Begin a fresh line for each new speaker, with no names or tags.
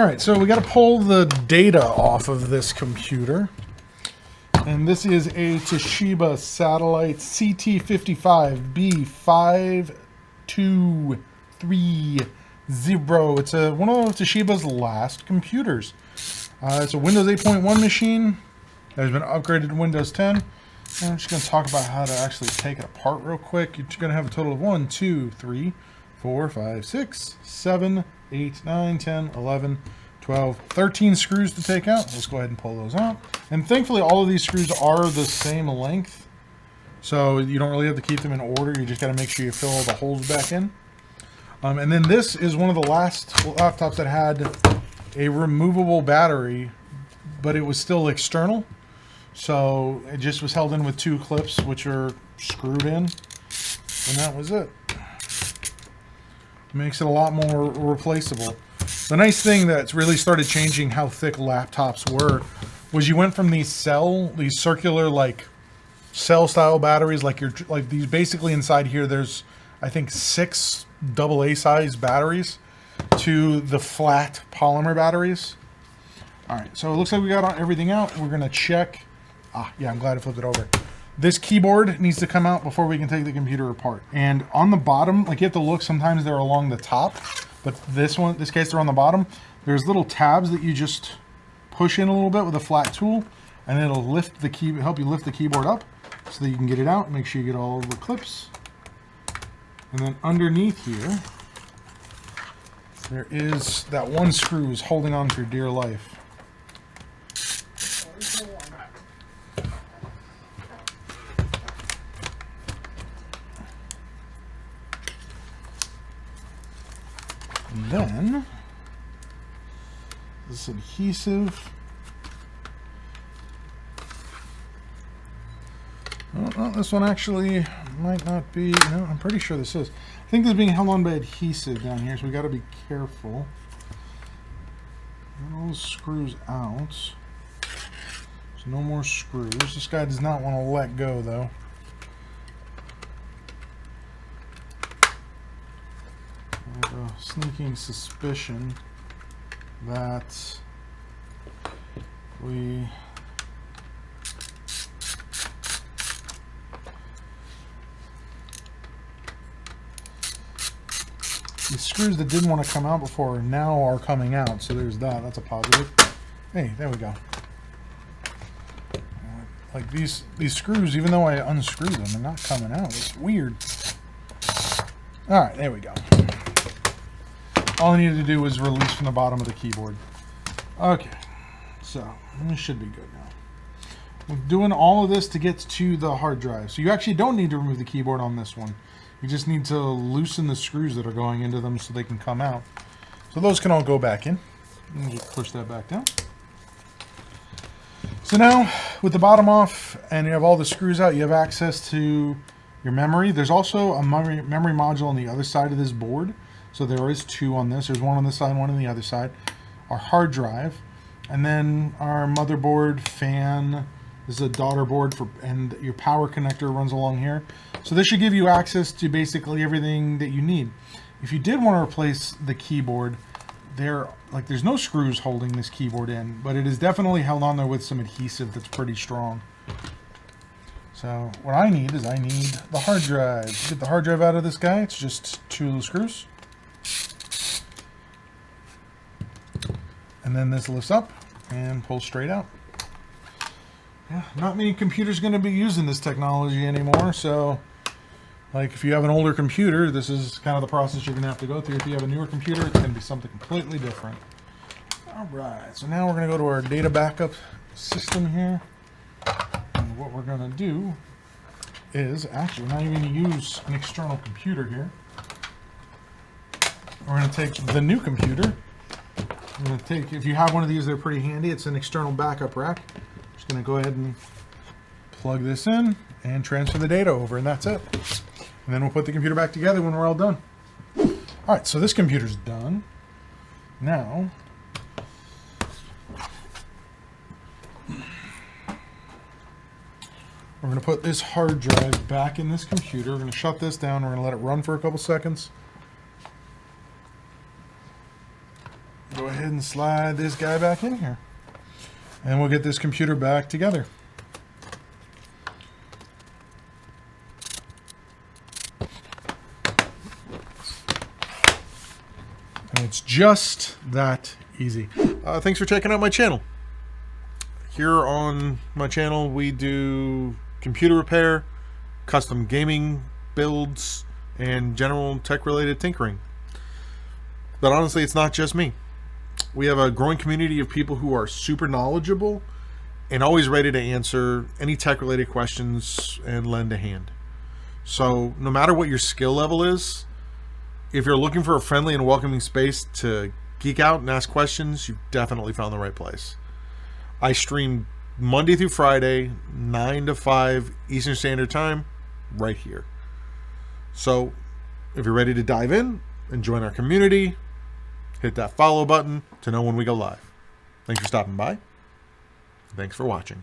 Alright, so we got to pull the data off of this computer. And this is a Toshiba Satellite C55T-B5230. It's one of Toshiba's last computers. It's a Windows 8.1 machine that has been upgraded to Windows 10. And I'm just going to talk about how to actually take it apart real quick. You're going to have a total of 1, 2, 3, 4, 5, 6, 7, 8, 9, 10, 11, 12, 13 screws to take out. Let's go ahead and pull those out. And thankfully all of these screws are the same length, so you don't really have to keep them in order. You just got to make sure you fill all the holes back in. And then this is one of the last laptops that had a removable battery, but it was still external. So it just was held in with 2 clips, which are screwed in, and that was it. Makes it a lot more replaceable. The nice thing that's really started changing how thick laptops were was you went from these circular like cell style batteries, like these. Basically inside here there's I think 6 AA size batteries, to the flat polymer batteries. All right, so it looks like we got everything out. We're gonna check. Yeah, I'm glad I flipped it over. This keyboard needs to come out before we can take the computer apart. And on the bottom, like you have to look, sometimes they're along the top, but this case they're on the bottom. There's little tabs that you just push in a little bit with a flat tool, and it'll lift the help you lift the keyboard up so that you can get it out. Make sure you get all the clips. And then underneath here, there is that one screw is holding on for dear life. And then this adhesive. Oh, this one actually might not be. No, I'm pretty sure this is. I think this is being held on by adhesive down here, so we got to be careful. Get all the screws out. So no more screws. This guy does not want to let go, though. I have a sneaking suspicion that these screws that didn't want to come out before now are coming out, so there's that. That's a positive. Hey, there we go. Like these screws, even though I unscrew them, they're not coming out. It's weird. All right, there we go. All I needed to do was release from the bottom of the keyboard. Okay, so this should be good now. We're doing all of this to get to the hard drive. So you actually don't need to remove the keyboard on this one. You just need to loosen the screws that are going into them so they can come out. So those can all go back in. And just push that back down. So now, with the bottom off and you have all the screws out, you have access to your memory. There's also a memory module on the other side of this board. So there is 2 on this. There's one on this side, one on the other side. Our hard drive, and then our motherboard, fan. This is a daughter board and your power connector runs along here. So this should give you access to basically everything that you need. If you did want to replace the keyboard, there's no screws holding this keyboard in, but it is definitely held on there with some adhesive that's pretty strong. So what I need is the hard drive. To get the hard drive out of this guy, it's just 2 little screws. And then this lifts up and pulls straight out. Yeah, not many computers going to be using this technology anymore, so like if you have an older computer, this is kind of the process you're going to have to go through. If you have a newer computer, it's going to be something completely different. Alright, so now we're going to go to our data backup system here. And what we're going to do is, actually, we're not even going to use an external computer here. We're going to take the new computer. I'm going to take, if you have one of these, they're pretty handy. It's an external backup rack. Just going to go ahead and plug this in and transfer the data over, and that's it. And then we'll put the computer back together when we're all done. All right, so this computer's done. Now, we're going to put this hard drive back in this computer. We're going to shut this down. We're going to let it run for a couple seconds. Go ahead and slide this guy back in here. And we'll get this computer back together. And it's just that easy. Thanks for checking out my channel. Here on my channel, we do computer repair, custom gaming builds, and general tech-related tinkering. But honestly, it's not just me. We have a growing community of people who are super knowledgeable and always ready to answer any tech-related questions and lend a hand. So no matter what your skill level is, if you're looking for a friendly and welcoming space to geek out and ask questions, you've definitely found the right place. I stream Monday through Friday, 9 to 5 Eastern Standard Time, right here. So if you're ready to dive in and join our community, hit that follow button to know when we go live. Thanks for stopping by. Thanks for watching.